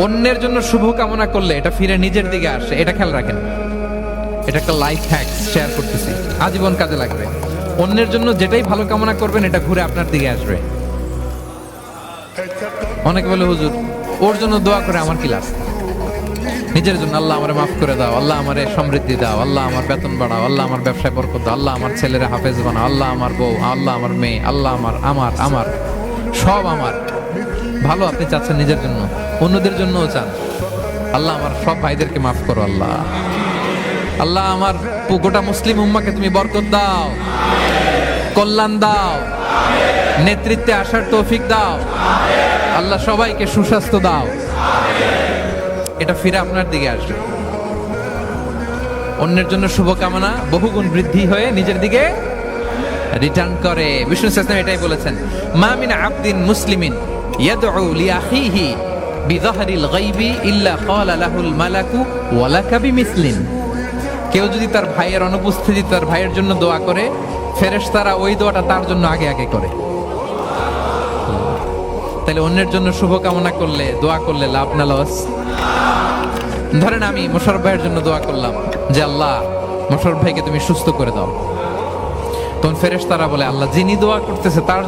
অন্যের জন্য শুভ কামনা করলে এটা ফিরে নিজের দিকে আসে, এটা খেয়াল রাখেন। এটা একটা লাইফ হ্যাক শেয়ার করতেছি, আজীবন কাজে লাগবে। অন্যের জন্য যেটাই ভালো কামনা করবেন এটা ঘুরে আপনার দিকে আসবে। অনেকে বলে হুজুর ওর জন্য দোয়া করে আমার কি লাভ? নিজের জন্য আল্লাহ আমারে মাফ করে দাও, আল্লাহ আমারে সমৃদ্ধি দাও, আল্লাহ আমার বেতন বাড়াও, আল্লাহ আমার ব্যবসায় বরকত দাও, আল্লাহ আমার ছেলেরা হাফেজ বানাও, আল্লাহ আমার বউ, আল্লাহ আমার মেয়ে, আল্লাহ আমার আমার আমার সব আমার ভালো আপনি চাচ্ছেন নিজের জন্য, অন্যদের জন্যও চান। আল্লাহ আমার সব ভাইদেরকে মাফ করো, আল্লাহ আল্লাহ আমার গোটা মুসলিম উম্মাকে তুমি বরকত দাও, কল্যাণ দাও, নেতৃত্বে আসার তৌফিক দাও, আল্লাহ সবাইকে সুস্বাস্থ্য দাও। এটা ফিরে আপনার দিকে আসবে। অন্যের জন্য শুভকামনা বহুগুণ বৃদ্ধি হয়ে নিজের দিকে রিটার্ন করে। বিষ্ণু সাল্লাল্লাহু এটাই বলেছেন, মা মিন আবদিন মুসলিমিন ইয়াদউ লিআখিহি বিযাহরিল গায়বি ইল্লা ক্বালা লাহুল মালাকু ওয়া লাকা বিমিসলিন। কেউ যদি তার ভাইয়ের অনুপস্থিতি তার ভাইয়ের জন্য দোয়া করে, ফেরেশতারা ওই দোয়াটা তার জন্য আগে আগে করে। তাহলে অন্যের জন্য শুভকামনা করলে, দোয়া করলে লাভ না লস? ধরেন আমি মোশাররফ ভাইয়ের জন্য দোয়া করলাম যে আল্লাহ মোশাররফ ভাইকে তুমি সুস্থ করে দাও, তখন ফেরেশতারা বলে আল্লাহ যিনি দোয়া করতেছে তার